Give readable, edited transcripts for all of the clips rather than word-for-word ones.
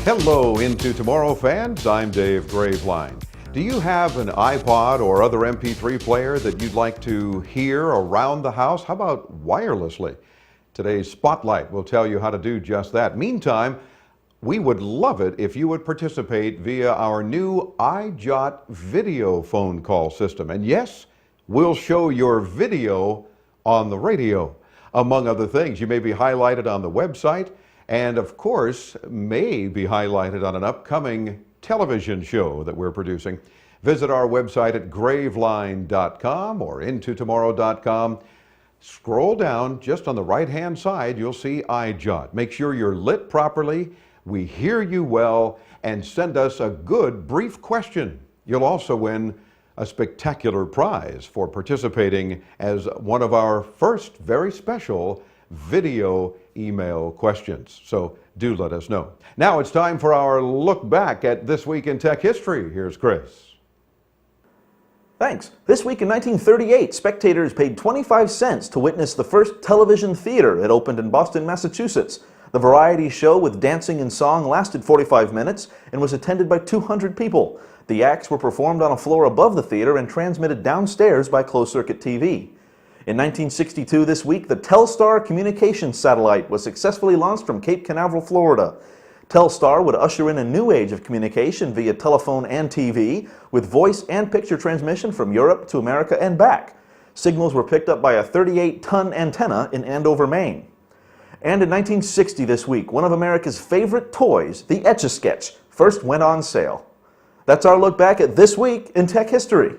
Hello, Into Tomorrow fans. I'm Dave Graveline. Do you have an iPod or other MP3 player that you'd like to hear around the house? How about wirelessly? Today's Spotlight will tell you how to do just that. Meantime, we would love it if you would participate via our new iJot video phone call system. And yes, we'll show your video on the radio. Among other things, you may be highlighted on the website and, of course, may be highlighted on an upcoming television show that we're producing. Visit our website at graveline.com or intotomorrow.com. Scroll down just on the right-hand side, you'll see iJot. Make sure you're lit properly, we hear you well, and send us a good brief question. You'll also win a spectacular prize for participating as one of our first very special video email questions. So do let us know. Now it's time for our look back at This Week in Tech History. Here's Chris. Thanks. This week in 1938, spectators paid 25 cents to witness the first television theater. It opened in Boston, Massachusetts. The variety show with dancing and song lasted 45 minutes and was attended by 200 people. The acts were performed on a floor above the theater and transmitted downstairs by closed-circuit TV. In 1962 this week, the Telstar communications satellite was successfully launched from Cape Canaveral, Florida. Telstar would usher in a new age of communication via telephone and TV, with voice and picture transmission from Europe to America and back. Signals were picked up by a 38-ton antenna in Andover, Maine. And in 1960 this week, one of America's favorite toys, the Etch-a-Sketch, first went on sale. That's our look back at This Week in Tech History.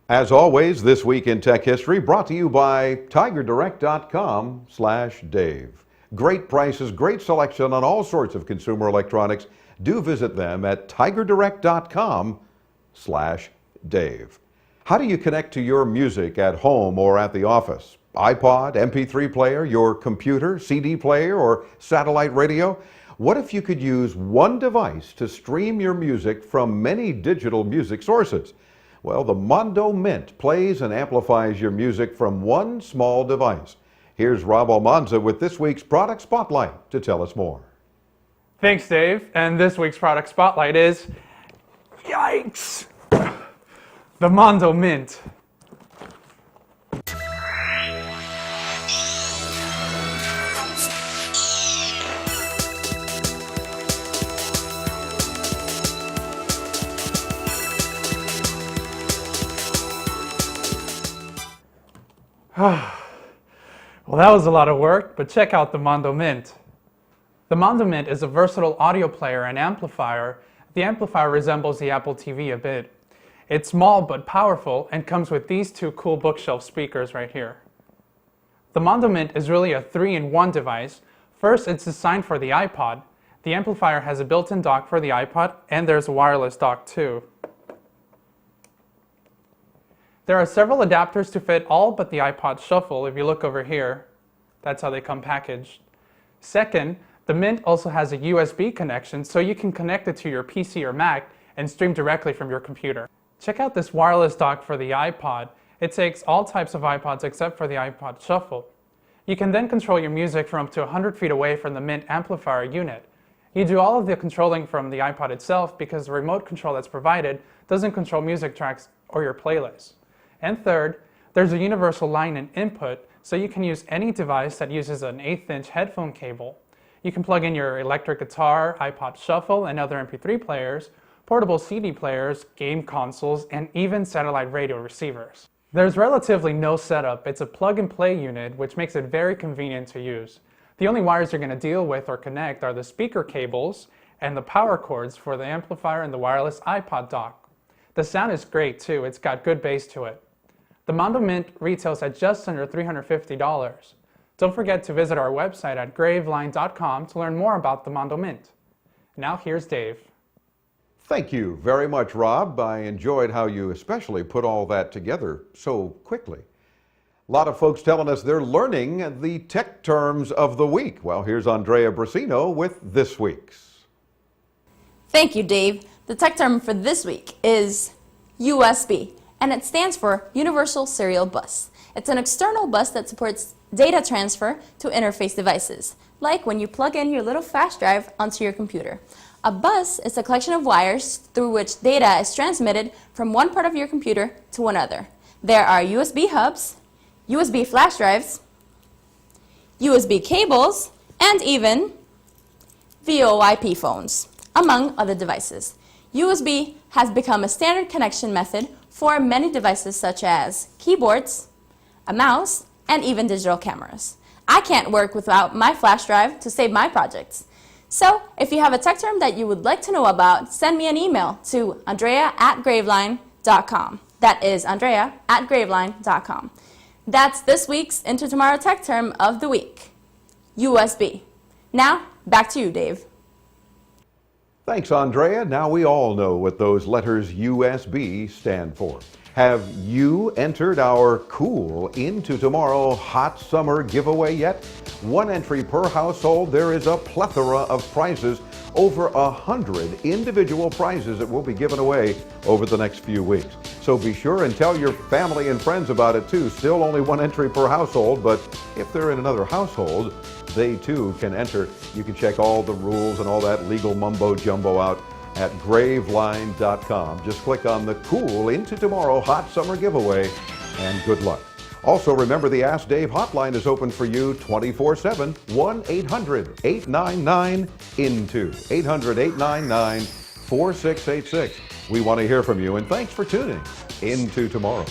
As always, This Week in Tech History brought to you by tigerdirect.com/Dave. Great prices, great selection on all sorts of consumer electronics. Do visit them at tigerdirect.com/Dave. How do you connect to your music at home or at the office? iPod, MP3 player, your computer, CD player, or satellite radio? What if you could use one device to stream your music from many digital music sources? Well, the Mondo Mint plays and amplifies your music from one small device. Here's Rob Almanza with this week's Product Spotlight to tell us more. Thanks, Dave. And this week's Product Spotlight is, yikes, the Mondo Mint. Well, that was a lot of work, but check out the Mondo Mint. The Mondo Mint is a versatile audio player and amplifier. The amplifier resembles the Apple TV a bit. It's small but powerful and comes with these two cool bookshelf speakers right here. The Mondo Mint is really a 3-in-1 device. First, it's designed for the iPod. The amplifier has a built-in dock for the iPod, and there's a wireless dock too. There are several adapters to fit all but the iPod Shuffle. If you look over here, that's how they come packaged. Second, the Mint also has a USB connection, so you can connect it to your PC or Mac and stream directly from your computer. Check out this wireless dock for the iPod. It takes all types of iPods except for the iPod Shuffle. You can then control your music from up to 100 feet away from the Mint amplifier unit. You do all of the controlling from the iPod itself because the remote control that's provided doesn't control music tracks or your playlist. And third, there's a universal line and input, so you can use any device that uses an 1/8-inch headphone cable. You can plug in your electric guitar, iPod Shuffle, and other MP3 players, portable CD players, game consoles, and even satellite radio receivers. There's relatively no setup. It's a plug-and-play unit, which makes it very convenient to use. The only wires you're going to deal with or connect are the speaker cables and the power cords for the amplifier and the wireless iPod dock. The sound is great too. It's got good bass to it. The Mondo Mint retails at just under $350. Don't forget to visit our website at graveline.com to learn more about the Mondo Mint. Now here's Dave. Thank you very much, Rob. I enjoyed how you especially put all that together so quickly. A lot of folks telling us they're learning the tech terms of the week. Well, here's Andrea Brasino with this week's. Thank you, Dave. The tech term for this week is USB, and it stands for Universal Serial Bus. It's an external bus that supports data transfer to interface devices, like when you plug in your little flash drive onto your computer. A bus is a collection of wires through which data is transmitted from one part of your computer to another. There are USB hubs, USB flash drives, USB cables, and even VoIP phones, among other devices. USB has become a standard connection method for many devices such as keyboards, a mouse, and even digital cameras. I can't work without my flash drive to save my projects. So, if you have a tech term that you would like to know about, send me an email to andrea@graveline.com. That is andrea@graveline.com. That's this week's Into Tomorrow Tech Term of the Week, USB. Now, back to you, Dave. Thanks, Andrea. Now we all know what those letters USB stand for. Have you entered our cool Into Tomorrow Hot Summer giveaway yet? One entry per household. There is a plethora of prizes, over 100 individual prizes that will be given away over the next few weeks. So be sure and tell your family and friends about it too. Still only one entry per household, but if they're in another household, they too can enter. You can check all the rules and all that legal mumbo jumbo out at graveline.com. Just click on the cool Into Tomorrow Hot Summer giveaway and good luck. Also remember, the Ask Dave hotline is open for you 24/7, 1-800-899-INTO, 800-899-4686. We want to hear from you, and thanks for tuning into tomorrow.